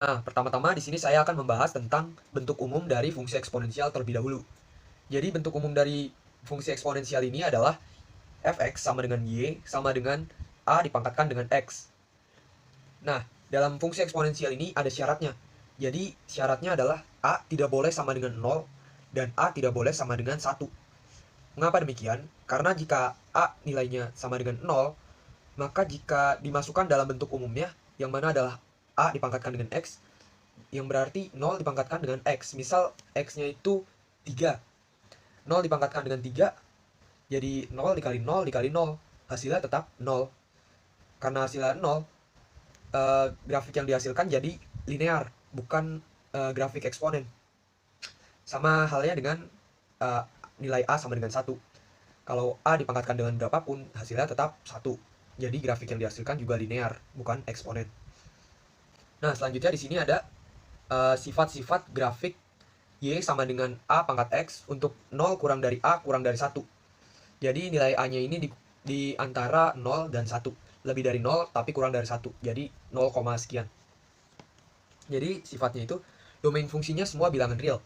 Nah, pertama-tama di sini saya akan membahas tentang bentuk umum dari fungsi eksponensial terlebih dahulu. Jadi bentuk umum dari fungsi eksponensial ini adalah fx sama dengan y sama dengan a dipangkatkan dengan x. Nah, dalam fungsi eksponensial ini ada syaratnya. Jadi syaratnya adalah a tidak boleh sama dengan 0 dan a tidak boleh sama dengan 1. Mengapa demikian? Karena jika a nilainya sama dengan 0, maka jika dimasukkan dalam bentuk umumnya, yang mana adalah a dipangkatkan dengan x, yang berarti 0 dipangkatkan dengan x. Misal x-nya itu 3. 0 dipangkatkan dengan 3, jadi 0 dikali 0 dikali 0. Hasilnya tetap 0. Karena hasilnya 0, grafik yang dihasilkan jadi linear, bukan grafik eksponen. Sama halnya dengan uh, nilai A sama dengan 1. Kalau A dipangkatkan dengan berapapun, hasilnya tetap 1. Jadi grafik yang dihasilkan juga linear, bukan eksponen. Nah, selanjutnya di sini ada sifat-sifat grafik Y sama dengan A pangkat X untuk 0 kurang dari A kurang dari 1. Jadi nilai A-nya ini di antara 0 dan 1. Lebih dari 0 tapi kurang dari 1. Jadi 0, sekian. Jadi sifatnya itu domain fungsinya semua bilangan real.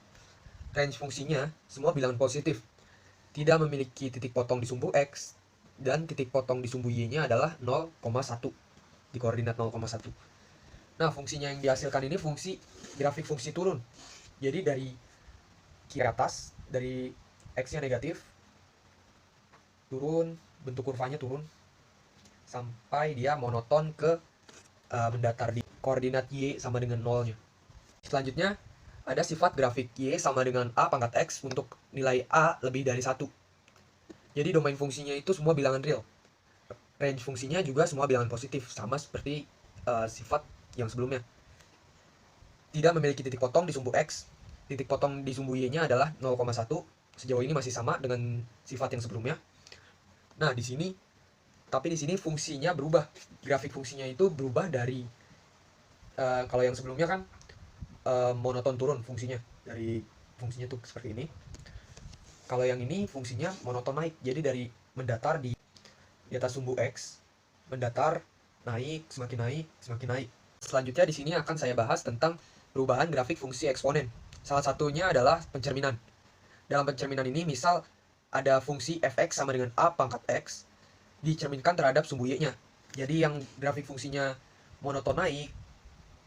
Range fungsinya semua bilangan positif. Tidak memiliki titik potong di sumbu X dan titik potong di sumbu Y-nya adalah 0,1 di koordinat 0,1. Nah, fungsinya yang dihasilkan ini grafik fungsi turun. Jadi dari kiri atas, dari X-nya negatif, turun, bentuk kurvanya turun, sampai dia monoton ke mendatar di koordinat Y sama dengan 0-nya. Selanjutnya, ada sifat grafik Y sama dengan A pangkat X untuk nilai A lebih dari 1. Jadi domain fungsinya itu semua bilangan real. Range fungsinya juga semua bilangan positif, sama seperti sifat yang sebelumnya. Tidak memiliki titik potong di sumbu X. Titik potong di sumbu Y-nya adalah 0,1. Sejauh ini masih sama dengan sifat yang sebelumnya. Nah, tapi di sini fungsinya berubah. Grafik fungsinya itu berubah dari kalau yang sebelumnya kan monoton turun fungsinya. Dari fungsinya tuh seperti ini. Kalau yang ini fungsinya monoton naik. Jadi dari mendatar di atas sumbu X, mendatar, naik, semakin naik, semakin naik. Selanjutnya di sini akan saya bahas tentang perubahan grafik fungsi eksponen. Salah satunya adalah pencerminan. Dalam pencerminan ini, misal ada fungsi fx sama dengan a pangkat x dicerminkan terhadap sumbu y-nya. Jadi yang grafik fungsinya monoton naik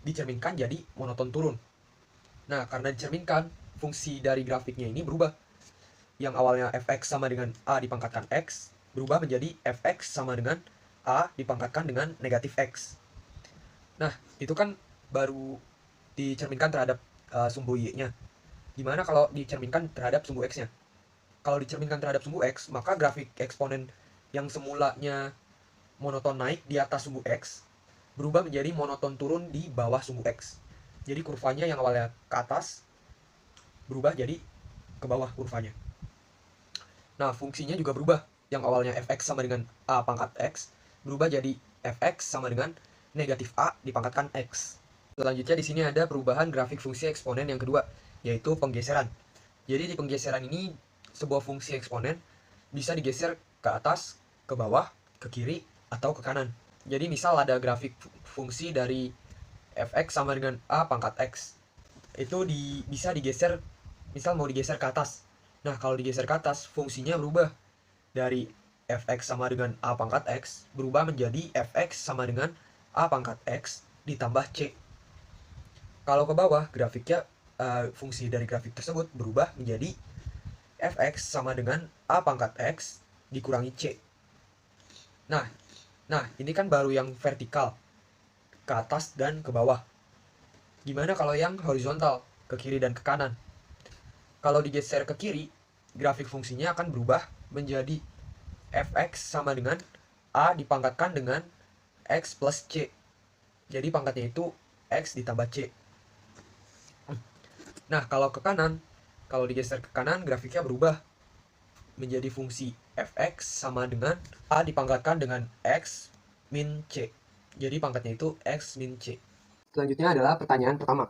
dicerminkan jadi monoton turun. Nah, karena dicerminkan, fungsi dari grafiknya ini berubah. Yang awalnya fx sama dengan a dipangkatkan x berubah menjadi fx sama dengan a dipangkatkan dengan negatif x. Nah, itu kan baru dicerminkan terhadap sumbu y-nya. Gimana kalau dicerminkan terhadap sumbu x-nya? Kalau dicerminkan terhadap sumbu x, maka grafik eksponen yang semulanya monoton naik di atas sumbu x berubah menjadi monoton turun di bawah sumbu x. Jadi kurvanya yang awalnya ke atas berubah jadi ke bawah kurvanya. Nah, fungsinya juga berubah. Yang awalnya fx sama dengan a pangkat x berubah jadi fx sama dengan negatif a dipangkatkan x. Selanjutnya di sini ada perubahan grafik fungsi eksponen yang kedua, yaitu penggeseran. Jadi di penggeseran ini sebuah fungsi eksponen bisa digeser ke atas, ke bawah, ke kiri, atau ke kanan. Jadi misal ada grafik fungsi dari fx sama dengan a pangkat x. Itu bisa digeser, misal mau digeser ke atas. Nah, kalau digeser ke atas, fungsinya berubah. Dari fx sama dengan a pangkat x, berubah menjadi fx sama dengan a pangkat x ditambah c. Kalau ke bawah, grafiknya fungsi dari grafik tersebut berubah menjadi fx sama dengan a pangkat x dikurangi c. Nah, ini kan baru yang vertikal, ke atas dan ke bawah. Gimana kalau yang horizontal, ke kiri dan ke kanan? Kalau digeser ke kiri, grafik fungsinya akan berubah menjadi fx sama dengan a dipangkatkan dengan x plus c. Jadi pangkatnya itu x ditambah c. Nah, kalau digeser ke kanan, grafiknya berubah menjadi fungsi fx sama dengan a dipangkatkan dengan x min c. Jadi pangkatnya itu x min c. Selanjutnya adalah pertanyaan pertama.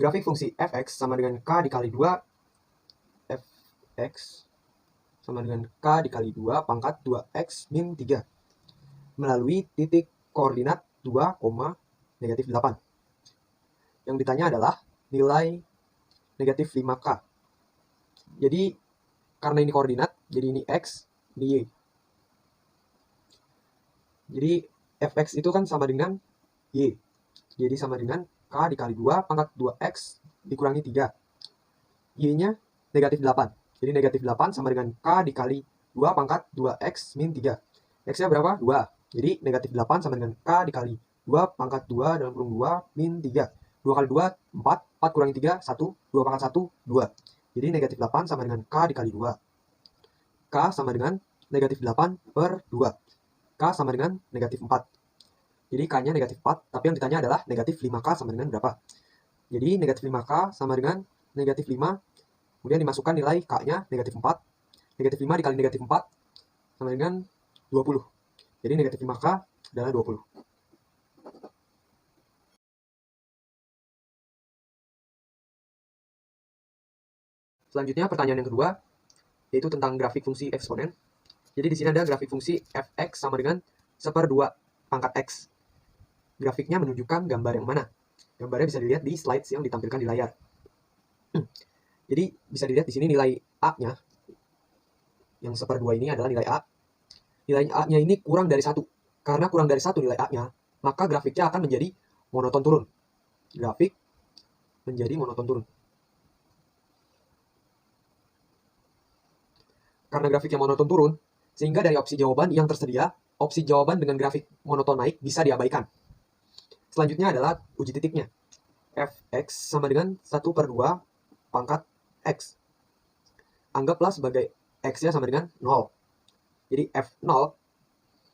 Grafik fungsi fx sama dengan k dikali 2 fx sama dengan k dikali 2 pangkat 2x min 3 melalui titik koordinat 2, negatif 8. Yang ditanya adalah nilai negatif 5K. Jadi karena ini koordinat, jadi ini X, ini Y. Jadi Fx itu kan sama dengan Y. Jadi sama dengan K dikali 2 pangkat 2X dikurangi 3. Y-nya negatif 8. Jadi negatif 8 sama dengan K dikali 2 pangkat 2X min 3. X-nya berapa? 2. Jadi negatif 8 sama dengan K dikali 2 pangkat 2 dalam kurung 2 min 3. 2 kali 2, 4. 4 kurangi 3, 1. 2 pangkat 1, 2. Jadi negatif 8 sama dengan K dikali 2. K sama dengan negatif 8 per 2. K sama dengan negatif 4. Jadi K-nya negatif 4, tapi yang ditanya adalah negatif 5K sama dengan berapa. Jadi negatif 5K sama dengan negatif 5, kemudian dimasukkan nilai K-nya negatif 4. Negatif 5 dikali negatif 4 sama dengan 20. Jadi negatif 5K adalah 20. Selanjutnya pertanyaan yang kedua, yaitu tentang grafik fungsi eksponen. Jadi di sini ada grafik fungsi fx sama dengan 1/2 pangkat x. Grafiknya menunjukkan gambar yang mana? Gambarnya bisa dilihat di slides yang ditampilkan di layar. Jadi bisa dilihat di sini nilai A-nya. Yang 1/2 ini adalah nilai A. Nilai A-nya ini kurang dari 1. Karena kurang dari 1 nilai A-nya, maka grafiknya akan menjadi monoton turun. Grafik menjadi monoton turun. Karena grafiknya monoton turun, sehingga dari opsi jawaban yang tersedia, opsi jawaban dengan grafik monoton naik bisa diabaikan. Selanjutnya adalah uji titiknya. Fx sama dengan 1/2 pangkat x. Anggaplah sebagai x-nya sama dengan 0. Jadi F0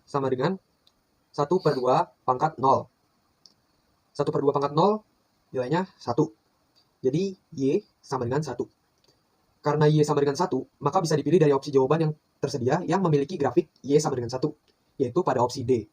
sama dengan 1/2 pangkat 0. 1/2 pangkat 0 nilainya 1. Jadi Y sama dengan 1. Karena Y sama dengan 1, maka bisa dipilih dari opsi jawaban yang tersedia yang memiliki grafik Y sama dengan 1, yaitu pada opsi D.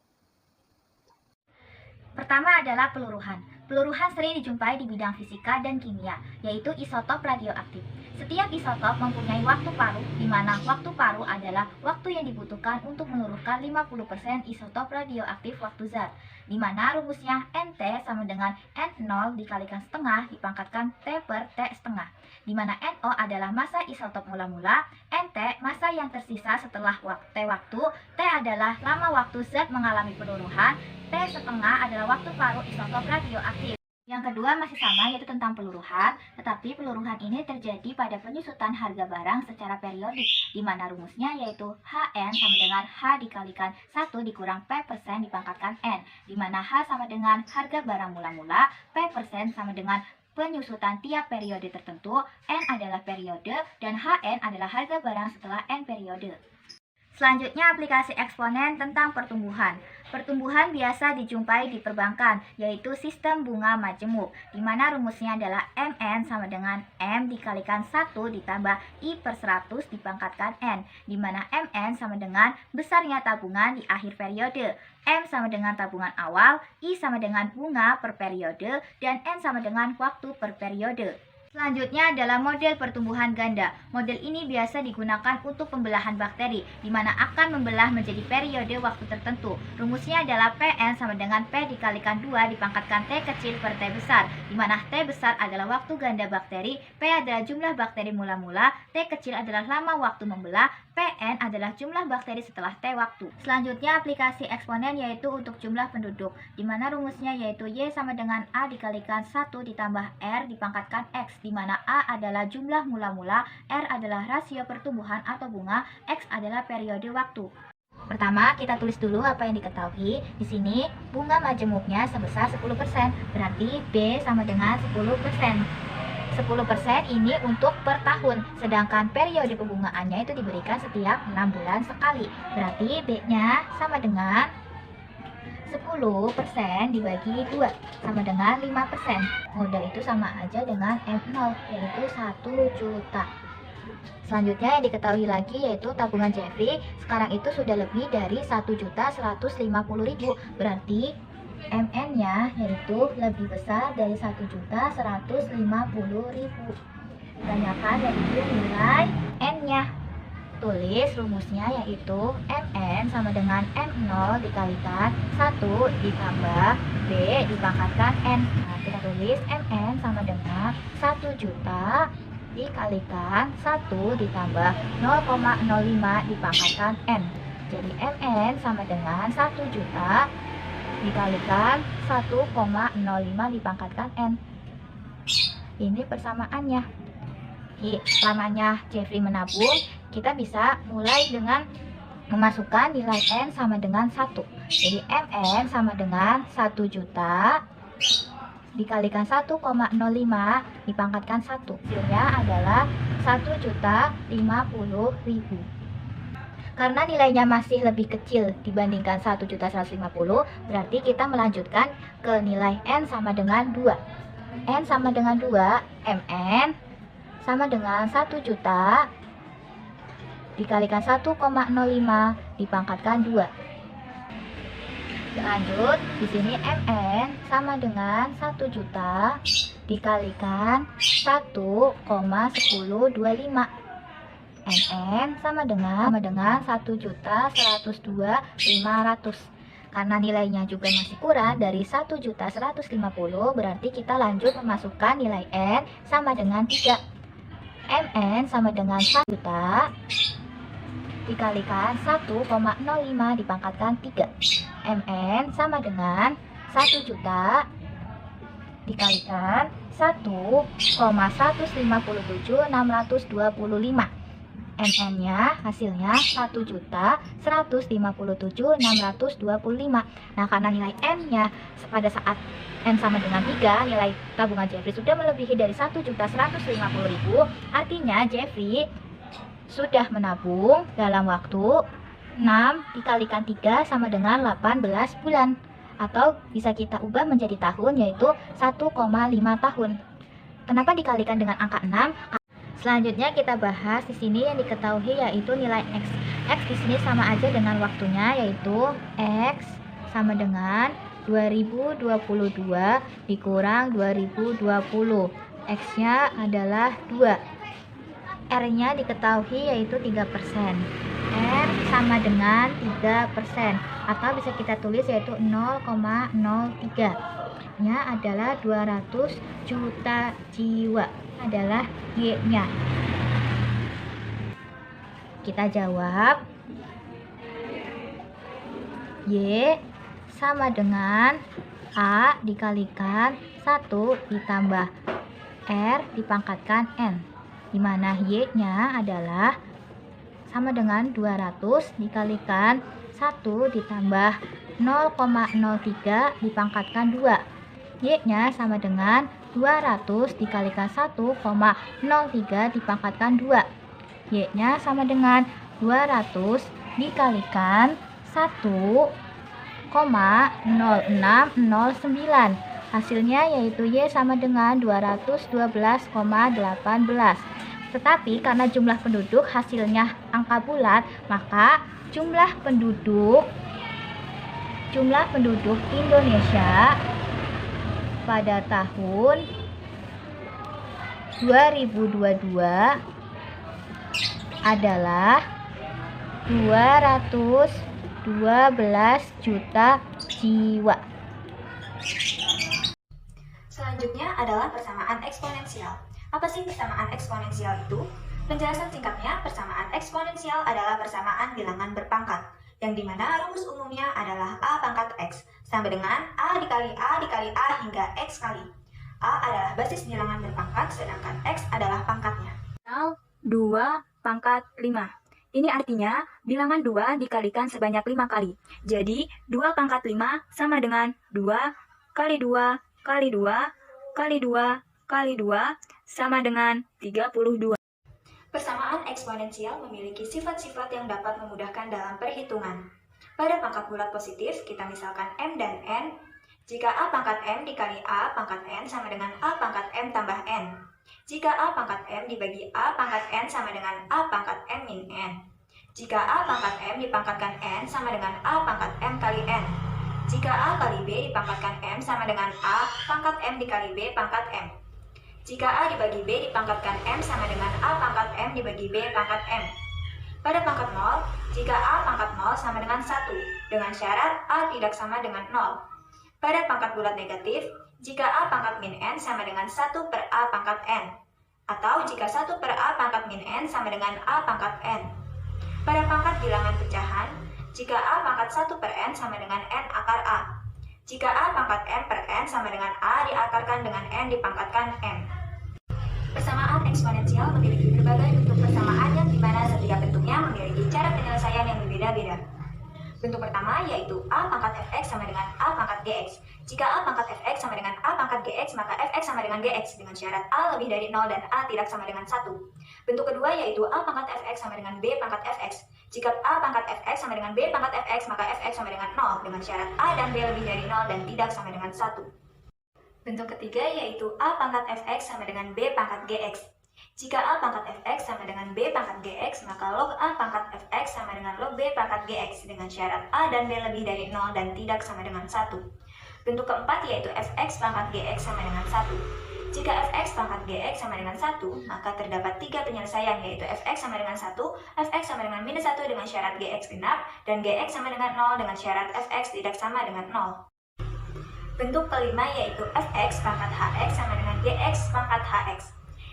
Pertama adalah peluruhan. Peluruhan sering dijumpai di bidang fisika dan kimia, yaitu isotop radioaktif. Setiap isotop mempunyai waktu paruh, di mana waktu paruh adalah waktu yang dibutuhkan untuk meluruhkan 50% isotop radioaktif waktu zat, di mana rumusnya NT sama dengan N0 dikalikan setengah dipangkatkan T per T setengah, di mana NO adalah massa isotop mula-mula, NT massa yang tersisa setelah T waktu, T adalah lama waktu zat mengalami peluruhan, T setengah adalah waktu paruh isotop radioaktif. Yang kedua masih sama, yaitu tentang peluruhan, tetapi peluruhan ini terjadi pada penyusutan harga barang secara periodik, di mana rumusnya yaitu Hn sama dengan H dikalikan 1 dikurang P persen dipangkatkan N, di mana H sama dengan harga barang mula-mula, P persen sama dengan penyusutan tiap periode tertentu, N adalah periode, dan Hn adalah harga barang setelah N periode. Selanjutnya aplikasi eksponen tentang pertumbuhan. Pertumbuhan biasa dijumpai di perbankan, yaitu sistem bunga majemuk, di mana rumusnya adalah Mn sama dengan M dikalikan 1 ditambah I per 100 dipangkatkan N, di mana Mn sama dengan besarnya tabungan di akhir periode, M sama dengan tabungan awal, I sama dengan bunga per periode, dan N sama dengan waktu per periode. Selanjutnya adalah model pertumbuhan ganda. Model ini biasa digunakan untuk pembelahan bakteri, di mana akan membelah menjadi periode waktu tertentu. Rumusnya adalah Pn sama dengan P dikalikan 2 dipangkatkan T kecil per T besar, di mana T besar adalah waktu ganda bakteri, P adalah jumlah bakteri mula-mula, T kecil adalah lama waktu membelah, Pn adalah jumlah bakteri setelah T waktu. Selanjutnya aplikasi eksponen yaitu untuk jumlah penduduk, di mana rumusnya yaitu Y sama dengan A dikalikan 1 ditambah R dipangkatkan X, di mana A adalah jumlah mula-mula, R adalah rasio pertumbuhan atau bunga, X adalah periode waktu. Pertama, kita tulis dulu apa yang diketahui. Di sini bunga majemuknya sebesar 10%, berarti B sama dengan 10%. 10% ini untuk per tahun, sedangkan periode pembungaannya itu diberikan setiap 6 bulan sekali. Berarti B-nya sama dengan 10% dibagi 2 sama dengan 5%. Modal itu sama aja dengan M0, yaitu 1 juta. Selanjutnya yang diketahui lagi yaitu tabungan Jeffrey sekarang itu sudah lebih dari 1.150.000. Berarti MN-nya yaitu lebih besar dari 1.150.000. Tanyakan yaitu nilai N-nya. tulis rumusnya, yaitu Mn sama dengan M0 dikalikan 1 ditambah B dipangkatkan N. Nah, kita tulis Mn sama dengan 1 juta dikalikan 1 ditambah 0,05 dipangkatkan N. Jadi Mn sama dengan 1 juta dikalikan 1,05 dipangkatkan N. Ini persamaannya. Lamanya Jeffrey menabung, kita bisa mulai dengan memasukkan nilai N sama dengan 1. Jadi Mn sama dengan 1 juta dikalikan 1,05 dipangkatkan 1. Hasilnya adalah 1.050.000. Karena nilainya masih lebih kecil dibandingkan 1.150.000, berarti kita melanjutkan ke nilai N sama dengan 2. N sama dengan 2, Mn sama dengan 1 juta dikalikan 1,05 dipangkatkan 2. Lanjut, di sini Mn sama dengan 1 juta dikalikan 1,1025. Mn sama dengan 1.102.500. Karena nilainya juga masih kurang dari 1.150.000, berarti kita lanjut memasukkan nilai N sama dengan 3. Mn sama dengan 1 juta dikalikan 1,05 dipangkatkan 3. Mn sama dengan 1 juta dikalikan 1,157.625. Mn-nya hasilnya 1.157.625. Nah, karena nilai N-nya pada saat N sama dengan 3, nilai tabungan Jeffrey sudah melebihi dari 1.150.000, artinya Jeffrey sudah menabung dalam waktu 6 dikalikan 3 sama dengan 18 bulan. Atau bisa kita ubah menjadi tahun, yaitu 1,5 tahun. Kenapa dikalikan dengan angka 6? Selanjutnya kita bahas di sini yang diketahui, yaitu nilai X. X di sini sama aja dengan waktunya, yaitu X sama dengan 2022 dikurang 2020. X-nya adalah 2. R-nya diketahui yaitu 3%. R sama dengan 3%, atau bisa kita tulis yaitu 0,03. nya adalah 200 juta jiwa, adalah Y-nya. Kita jawab Y sama dengan A dikalikan 1 ditambah R dipangkatkan N, dimana Y-nya adalah sama dengan 200 dikalikan 1 ditambah 0,03 dipangkatkan 2. Y-nya sama dengan 200 dikalikan 1,03 dipangkatkan 2. Y-nya sama dengan 200 dikalikan 1,0609. Hasilnya yaitu Y sama dengan 212,18. Tetapi karena jumlah penduduk hasilnya angka bulat, maka jumlah penduduk Indonesia pada tahun 2022 adalah 212 juta jiwa. Selanjutnya adalah persamaan eksponensial. Apa sih persamaan eksponensial itu? Penjelasan singkatnya, persamaan eksponensial adalah persamaan bilangan berpangkat, yang dimana rumus umumnya adalah A pangkat X sama dengan A dikali A dikali A hingga X kali. A adalah basis bilangan berpangkat, sedangkan X adalah pangkatnya. 2 pangkat 5. Ini artinya bilangan 2 dikalikan sebanyak 5 kali. Jadi 2 pangkat 5 sama dengan 2 kali 2 kali 2 kali 2 kali 2 sama dengan 32. Persamaan eksponensial memiliki sifat-sifat yang dapat memudahkan dalam perhitungan. Pada pangkat bulat positif, kita misalkan M dan N. Jika A pangkat M dikali A pangkat N sama dengan A pangkat M tambah N. Jika A pangkat M dibagi A pangkat N sama dengan A pangkat M min N. Jika A pangkat M dipangkatkan N sama dengan A pangkat M kali N. Jika A kali B dipangkatkan M sama dengan A pangkat M dikali B pangkat M. Jika A dibagi B dipangkatkan M sama dengan A pangkat M dibagi B pangkat M. Pada pangkat 0, jika A pangkat 0 sama dengan 1, dengan syarat A tidak sama dengan 0. Pada pangkat bulat negatif, jika A pangkat min N sama dengan 1 per A pangkat N. Atau jika 1 per A pangkat min N sama dengan A pangkat N. Pada pangkat bilangan pecahan, jika A pangkat 1 per N sama dengan N akar A. Jika A pangkat N per N sama dengan A diakarkan dengan N dipangkatkan N. Persamaan eksponensial memiliki berbagai bentuk persamaan yang dimana setiap bentuknya memiliki cara penyelesaian yang berbeda-beda. Bentuk pertama yaitu A pangkat fx sama dengan A pangkat gx. Jika A pangkat fx sama dengan A pangkat gx, maka fx sama dengan gx dengan syarat A lebih dari 0 dan A tidak sama dengan 1. Bentuk kedua yaitu A pangkat fx sama dengan B pangkat fx. Jika A pangkat fx sama dengan B pangkat fx, maka fx sama dengan 0 dengan syarat A dan B lebih dari 0 dan tidak sama dengan 1. Bentuk ketiga yaitu A pangkat fx sama dengan B pangkat gx. Jika A pangkat fx sama dengan B pangkat gx, maka log A pangkat fx sama dengan log B pangkat gx dengan syarat A dan B lebih dari 0 dan tidak sama dengan 1. Bentuk keempat yaitu fx pangkat gx sama dengan 1. Jika fx pangkat gx sama dengan 1, maka terdapat 3 penyelesaian yaitu fx sama dengan 1, fx sama dengan minus 1 dengan syarat gx genap, dan gx sama dengan 0 dengan syarat fx tidak sama dengan 0. Bentuk kelima yaitu fx pangkat hx sama dengan gx pangkat hx.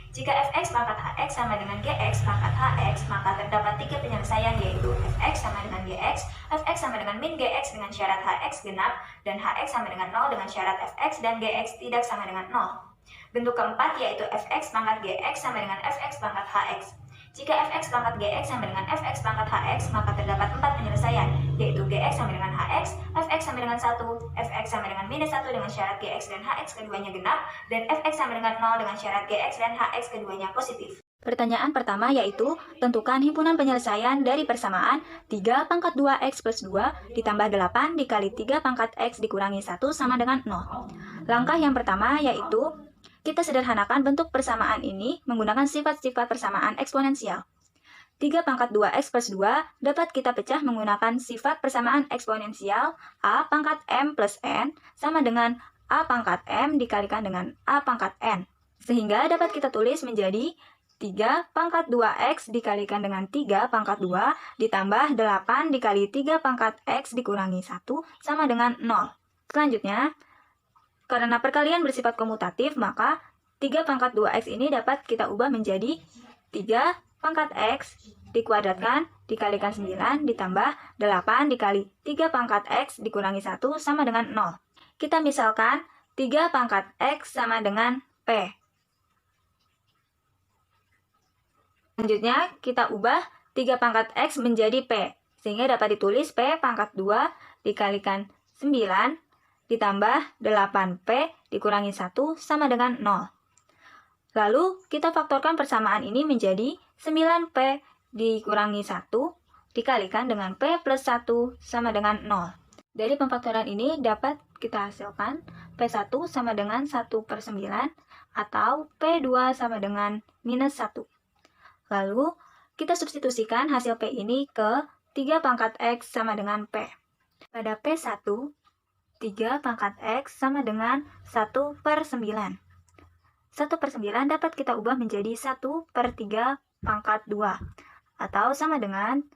Jika fx pangkat hx sama dengan gx pangkat hx, maka terdapat 3 penyelesaian yaitu fx sama dengan gx, fx sama dengan min gx dengan syarat hx genap, dan hx sama dengan 0 dengan syarat fx dan gx tidak sama dengan 0. Bentuk keempat yaitu fx pangkat gx sama dengan fx pangkat hx. Jika fx pangkat gx sama dengan fx pangkat hx, maka terdapat 4 penyelesaian, yaitu gx sama dengan hx, fx sama dengan 1, fx sama dengan minus 1 dengan syarat gx dan hx keduanya genap, dan fx sama dengan 0 dengan syarat gx dan hx keduanya positif. Pertanyaan pertama yaitu, tentukan himpunan penyelesaian dari persamaan 3 pangkat 2x plus 2 ditambah 8 dikali 3 pangkat x dikurangi 1 sama dengan 0. Langkah yang pertama yaitu, kita sederhanakan bentuk persamaan ini menggunakan sifat-sifat persamaan eksponensial. 3 pangkat 2x plus 2 dapat kita pecah menggunakan sifat persamaan eksponensial a pangkat m plus n sama dengan a pangkat m dikalikan dengan a pangkat n. Sehingga dapat kita tulis menjadi 3 pangkat 2x dikalikan dengan 3 pangkat 2 ditambah 8 dikali 3 pangkat x dikurangi 1 sama dengan 0. Selanjutnya, karena perkalian bersifat komutatif, maka 3 pangkat 2x ini dapat kita ubah menjadi 3 pangkat x dikuadratkan dikalikan 9 ditambah 8 dikali 3 pangkat x dikurangi 1 sama dengan 0. Kita misalkan 3 pangkat x sama dengan p. Selanjutnya, kita ubah 3 pangkat x menjadi p, sehingga dapat ditulis p pangkat 2 dikalikan 9 ditambah 8p dikurangi 1 sama dengan 0. Lalu, kita faktorkan persamaan ini menjadi 9p dikurangi 1 dikalikan dengan p plus 1 sama dengan 0. Dari pemfaktoran ini dapat kita hasilkan p1 sama dengan 1 per 9 atau p2 sama dengan minus 1. Lalu, kita substitusikan hasil p ini ke 3 pangkat x sama dengan p. Pada p1, 3 pangkat x sama dengan 1 per 9. 1 per 9 dapat kita ubah menjadi 1 per 3 pangkat 2. Atau sama dengan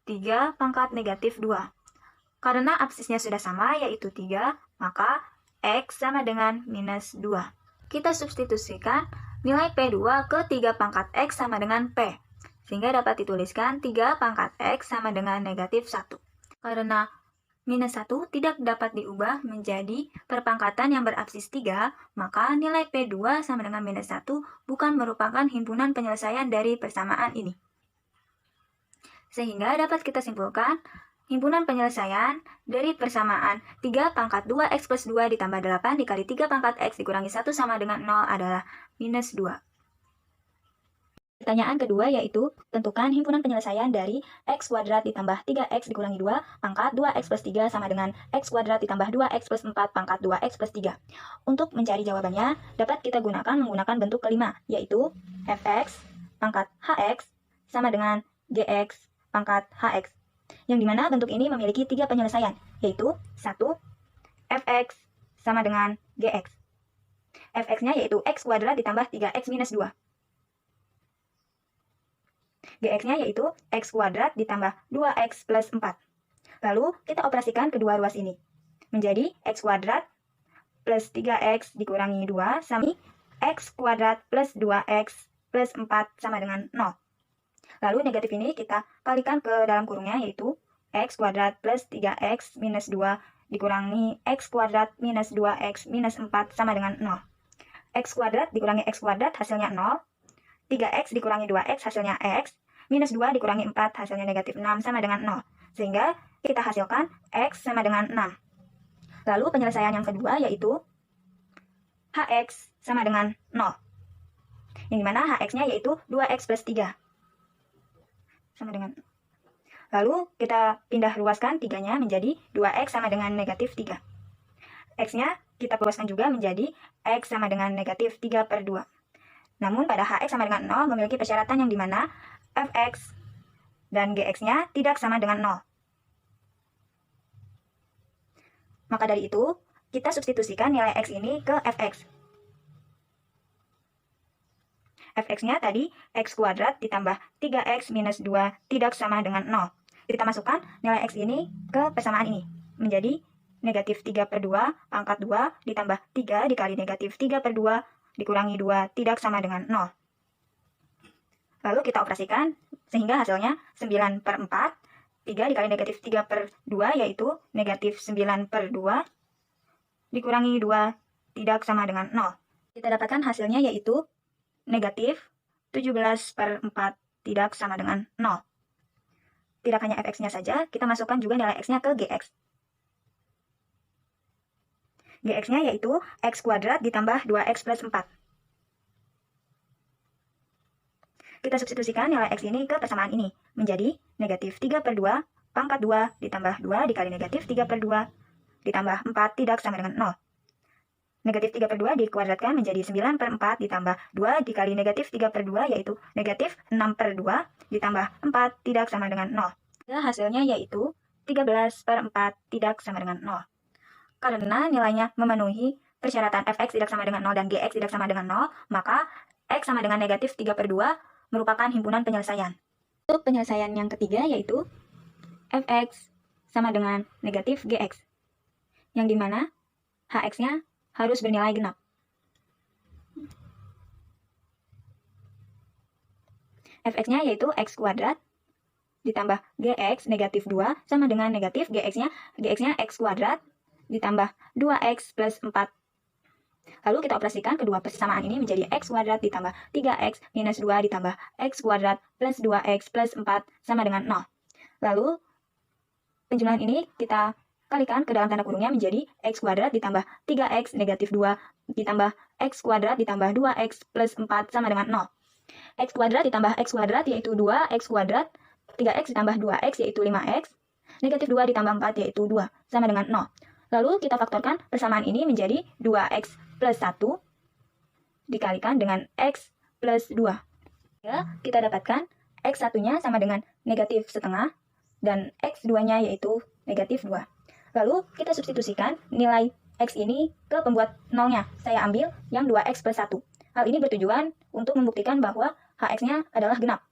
3 pangkat negatif 2. Karena absisnya sudah sama yaitu 3, maka x sama dengan minus 2. Kita substitusikan nilai P2 ke 3 pangkat x sama dengan P. Sehingga dapat dituliskan 3 pangkat x sama dengan negatif 1. Karena minus 1 tidak dapat diubah menjadi perpangkatan yang berabsis 3, maka nilai P2 sama dengan minus 1 bukan merupakan himpunan penyelesaian dari persamaan ini. Sehingga dapat kita simpulkan, himpunan penyelesaian dari persamaan 3 pangkat 2x plus 2 ditambah 8 dikali 3 pangkat x dikurangi 1 sama dengan 0 adalah minus 2. Pertanyaan kedua yaitu, tentukan himpunan penyelesaian dari x kuadrat ditambah 3x dikurangi 2 pangkat 2x plus 3 sama dengan x kuadrat ditambah 2x plus 4 pangkat 2x plus 3. Untuk mencari jawabannya, dapat kita gunakan menggunakan bentuk kelima, yaitu fx pangkat hx sama dengan gx pangkat hx. Yang dimana bentuk ini memiliki 3 penyelesaian, yaitu 1. fx sama dengan gx. Fx-nya yaitu x kuadrat ditambah 3x minus 2. Gx-nya yaitu x kuadrat ditambah 2x plus 4. Lalu kita operasikan kedua ruas ini. Menjadi x kuadrat plus 3x dikurangi 2 sama x kuadrat plus 2x plus 4 sama dengan 0. Lalu negatif ini kita kalikan ke dalam kurungnya yaitu x kuadrat plus 3x minus 2 dikurangi x kuadrat minus 2x minus 4 sama dengan 0. X kuadrat dikurangi x kuadrat hasilnya 0. 3x dikurangi 2x hasilnya x. Minus 2 dikurangi 4 hasilnya negatif 6 sama dengan 0. Sehingga kita hasilkan x sama dengan 6. Lalu penyelesaian yang kedua yaitu hx sama dengan 0. Yang dimana hx-nya yaitu 2x plus 3. Sama dengan. Lalu kita pindah ruaskan 3-nya menjadi 2x sama dengan negatif 3. X-nya kita luaskan juga menjadi x sama dengan negatif 3 per 2. Namun pada hx sama dengan 0 memiliki persyaratan yang dimana fx dan gx-nya tidak sama dengan 0. Maka dari itu, kita substitusikan nilai x ini ke fx. Fx-nya tadi x kuadrat ditambah 3x minus 2 tidak sama dengan 0. Kita masukkan nilai x ini ke persamaan ini. Menjadi negatif 3 per 2 pangkat 2 ditambah 3 dikali negatif 3 per 2 dikurangi 2 tidak sama dengan 0. Lalu kita operasikan sehingga hasilnya 9 per 4. 3 dikali negatif 3 per 2 yaitu negatif 9 per 2 dikurangi 2 tidak sama dengan 0. Kita dapatkan hasilnya yaitu negatif 17 per 4 tidak sama dengan 0. Tidak hanya fx-nya saja, kita masukkan juga nilai x-nya ke gx. Gx-nya yaitu x kuadrat ditambah 2x plus 4. Kita substitusikan nilai x ini ke persamaan ini, menjadi negatif 3 per 2 pangkat 2 ditambah 2 dikali negatif 3 per 2 ditambah 4 tidak sama dengan 0. Negatif 3 per 2 dikuadratkan menjadi 9 per 4 ditambah 2 dikali negatif 3 per 2 yaitu negatif 6 per 2 ditambah 4 tidak sama dengan 0. Dan hasilnya yaitu 13 per 4 tidak sama dengan 0. Karena nilainya memenuhi persyaratan fx tidak sama dengan 0 dan gx tidak sama dengan 0, maka x sama dengan negatif 3 per 2 merupakan himpunan penyelesaian. Untuk penyelesaian yang ketiga yaitu fx sama dengan negatif gx, yang dimana hx-nya harus bernilai genap. Fx-nya yaitu x kuadrat ditambah gx negatif 2 sama dengan negatif gx-nya x kuadrat ditambah 2x plus 4. Lalu kita operasikan kedua persamaan ini menjadi x kuadrat ditambah 3x minus 2 ditambah x kuadrat plus 2x plus 4 sama dengan 0. Lalu penjumlahan ini kita kalikan ke dalam tanda kurungnya menjadi x kuadrat ditambah 3x negatif 2 ditambah x kuadrat ditambah 2x plus 4 sama dengan 0. X kuadrat ditambah x kuadrat yaitu 2x kuadrat, 3x ditambah 2x yaitu 5x, negatif 2 ditambah 4 yaitu 2 sama dengan 0. Lalu kita faktorkan persamaan ini menjadi 2x plus 1 dikalikan dengan x plus 2. Ya, kita dapatkan x satunya sama dengan negatif setengah dan x 2-nya yaitu negatif 2. Lalu kita substitusikan nilai x ini ke pembuat nolnya. Saya ambil yang 2x plus 1. Hal ini bertujuan untuk membuktikan bahwa hx-nya adalah genap.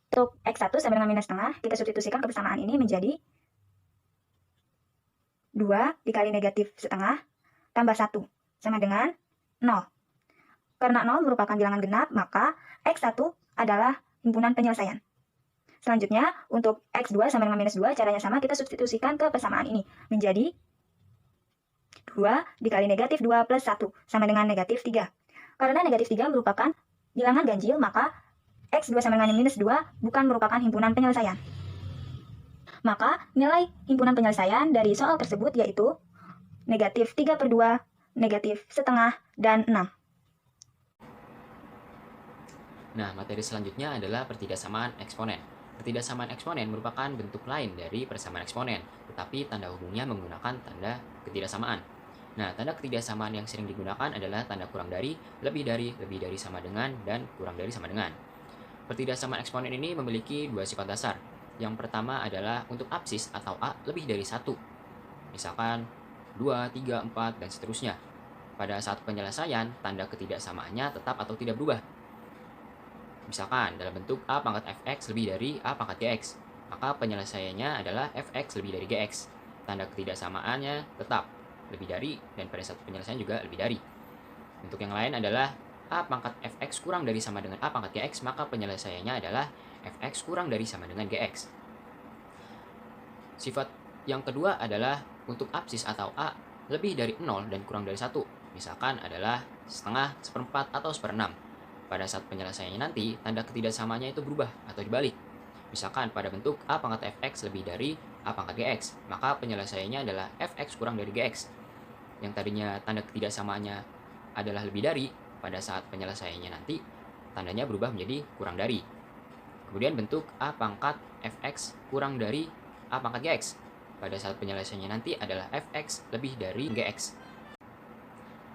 Untuk x1 sama dengan minus setengah, kita substitusikan ke persamaan ini menjadi 2 dikali negatif setengah tambah 1 sama dengan 0. Karena 0 merupakan bilangan genap, maka x1 adalah himpunan penyelesaian. Selanjutnya, untuk x2 sama dengan minus 2, caranya sama, kita substitusikan ke persamaan ini. Menjadi 2 dikali negatif 2 plus 1 sama dengan negatif 3. Karena negatif 3 merupakan bilangan ganjil, maka x2 sama dengan minus 2 bukan merupakan himpunan penyelesaian. Maka, nilai himpunan penyelesaian dari soal tersebut yaitu negatif 3 per 2, negatif setengah, dan 6. Nah, materi selanjutnya adalah pertidaksamaan eksponen. Pertidaksamaan eksponen merupakan bentuk lain dari persamaan eksponen, tetapi tanda hubungnya menggunakan tanda ketidaksamaan. Nah, tanda ketidaksamaan yang sering digunakan adalah tanda kurang dari, lebih dari sama dengan, dan kurang dari sama dengan. Pertidaksamaan eksponen ini memiliki dua sifat dasar. Yang pertama adalah untuk absis atau A lebih dari 1. Misalkan 2, 3, 4, dan seterusnya. pada saat penyelesaian, tanda ketidaksamaannya tetap atau tidak berubah. Misalkan dalam bentuk A pangkat fx lebih dari A pangkat gx, maka penyelesaiannya adalah fx lebih dari gx. Tanda ketidaksamaannya tetap lebih dari, dan pada saat penyelesaian juga lebih dari. Bentuk yang lain adalah A pangkat fx kurang dari sama dengan A pangkat gx, maka penyelesaiannya adalah fx kurang dari sama dengan gx. Sifat yang kedua adalah untuk absis atau A lebih dari 0 dan kurang dari 1. Misalkan adalah setengah, seperempat, atau seperenam. Pada saat penyelesaiannya nanti, tanda ketidaksamaannya itu berubah atau dibalik. Misalkan pada bentuk A pangkat fx lebih dari A pangkat gx, maka penyelesaiannya adalah fx kurang dari gx. Yang tadinya tanda ketidaksamaannya adalah lebih dari, pada saat penyelesaiannya nanti, tandanya berubah menjadi kurang dari. Kemudian bentuk A pangkat fx kurang dari A pangkat gx, pada saat penyelesaiannya nanti adalah fx lebih dari gx.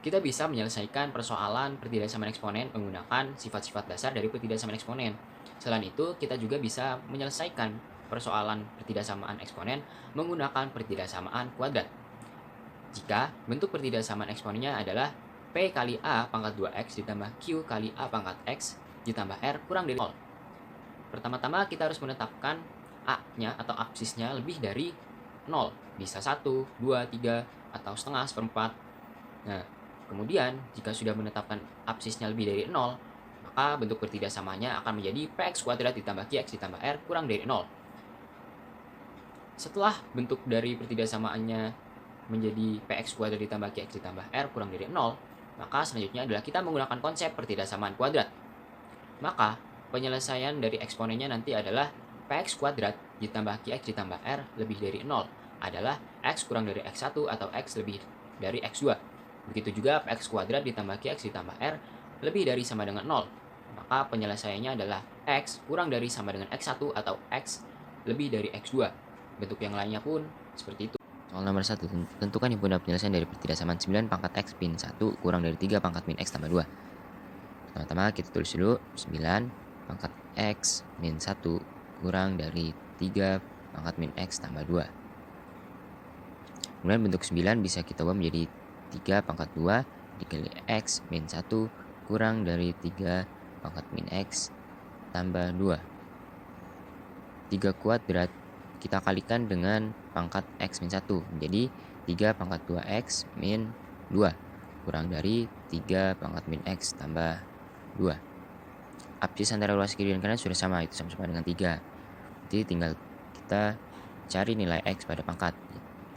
Kita bisa menyelesaikan persoalan pertidaksamaan eksponen menggunakan sifat-sifat dasar dari pertidaksamaan eksponen. Selain itu, kita juga bisa menyelesaikan persoalan pertidaksamaan eksponen menggunakan pertidaksamaan kuadrat. Jika bentuk pertidaksamaan eksponennya adalah P kali A pangkat 2x ditambah Q kali A pangkat x ditambah R kurang dari 0. Pertama-tama kita harus menetapkan A-nya atau absisnya lebih dari 0. Bisa 1, 2, 3, atau setengah, seperempat. Nah, kemudian jika sudah menetapkan absisnya lebih dari 0, maka bentuk pertidaksamaannya akan menjadi Px kuadrat ditambah Qx ditambah R kurang dari 0. Setelah bentuk dari pertidaksamaannya menjadi Px kuadrat ditambah Qx ditambah R kurang dari 0, maka selanjutnya adalah kita menggunakan konsep pertidaksamaan kuadrat. Maka penyelesaian dari eksponennya nanti adalah Px kuadrat ditambah Qx ditambah R lebih dari 0 adalah X kurang dari X1 atau X lebih dari X2. Begitu juga Px kuadrat ditambah Qx ditambah R lebih dari sama dengan 0. Maka penyelesaiannya adalah X kurang dari sama dengan X1 atau X lebih dari X2. Bentuk yang lainnya pun seperti itu. Soal nomor 1, tentukan himpunan penyelesaian dari pertidaksamaan 9 pangkat X min 1 kurang dari 3 pangkat min X tambah 2. Pertama-tama kita tulis dulu 9 pangkat X min 1 kurang dari 3 pangkat min X tambah 2. Kemudian bentuk 9 bisa kita ubah menjadi 3 pangkat 2 dikali X min 1 kurang dari 3 pangkat min X tambah 2. 3 kuadrat kita kalikan dengan pangkat X min 1 menjadi 3 pangkat 2X min 2 kurang dari 3 pangkat min X tambah 2. Absis antara luas kiri dan kanan sudah sama, itu sama-sama dengan 3. Jadi tinggal kita cari nilai X pada pangkat.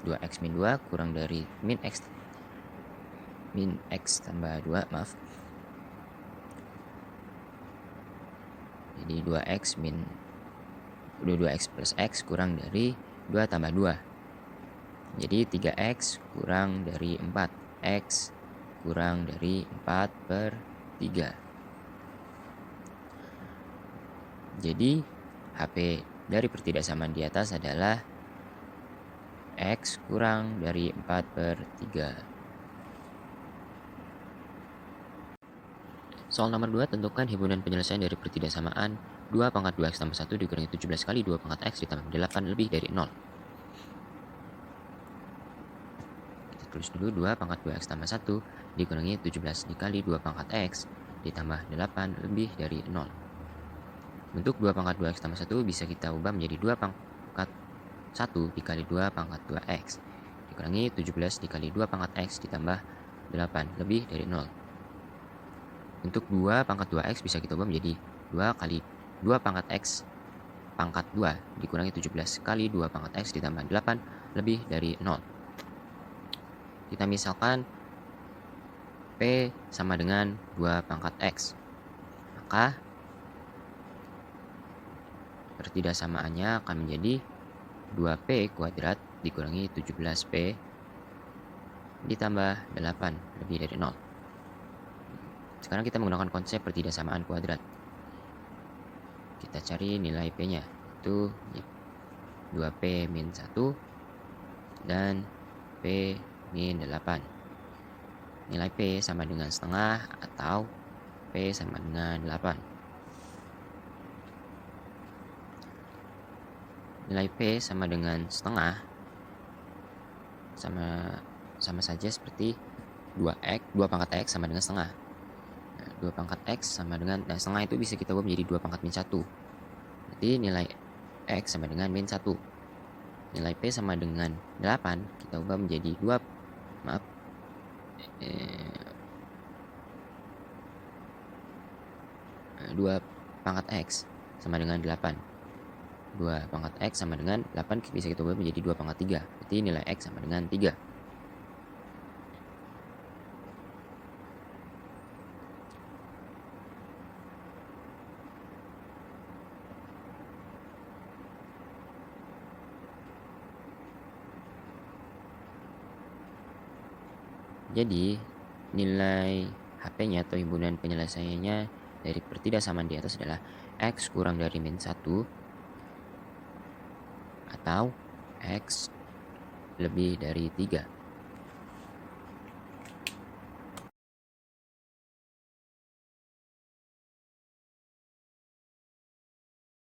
2X min 2 kurang dari min X tambah 2, maaf. Jadi 2X plus X kurang dari 2 tambah 2. Jadi 3X kurang dari 4. X kurang dari 4 per 3. Jadi HP dari pertidaksamaan di atas adalah X kurang dari 4 per 3. Soal nomor 2, tentukan himpunan penyelesaian dari pertidaksamaan 2 pangkat 2X tambah 1 dikurangi 17 kali 2 pangkat X ditambah 8 lebih dari 0. Kita tulis dulu 2 pangkat 2X tambah 1 dikurangi 17 dikali 2 pangkat X ditambah 8 lebih dari 0. Bentuk 2 pangkat 2X tambah 1 bisa kita ubah menjadi 2 pangkat 1 dikali 2 pangkat 2X dikurangi 17 dikali 2 pangkat X ditambah 8 lebih dari 0. Untuk 2 pangkat 2X bisa kita ubah menjadi 2 kali 2 pangkat X pangkat 2 dikurangi 17 kali 2 pangkat X ditambah 8 lebih dari 0. Kita misalkan P sama dengan 2 pangkat X. Maka pertidaksamaannya akan menjadi 2P kuadrat dikurangi 17P ditambah 8 lebih dari 0. Sekarang kita menggunakan konsep pertidaksamaan kuadrat. Kita cari nilai P-nya, itu 2P min 1 dan P min 8. Nilai P sama dengan setengah atau P sama dengan 8. Nilai P sama dengan setengah sama saja seperti 2 pangkat X sama dengan setengah. Nah, 2 pangkat X sama dengan, setengah itu bisa kita ubah menjadi 2 pangkat min 1. Berarti nilai X sama dengan min 1. Nilai P sama dengan 8, kita ubah menjadi 2 pangkat X sama dengan 8. 2 pangkat X sama dengan 8 bisa kita ubah menjadi 2 pangkat 3. Berarti nilai X sama dengan 3. Jadi nilai HP-nya atau himpunan penyelesaiannya dari pertidaksamaan di atas adalah X kurang dari min 1 atau X lebih dari 3.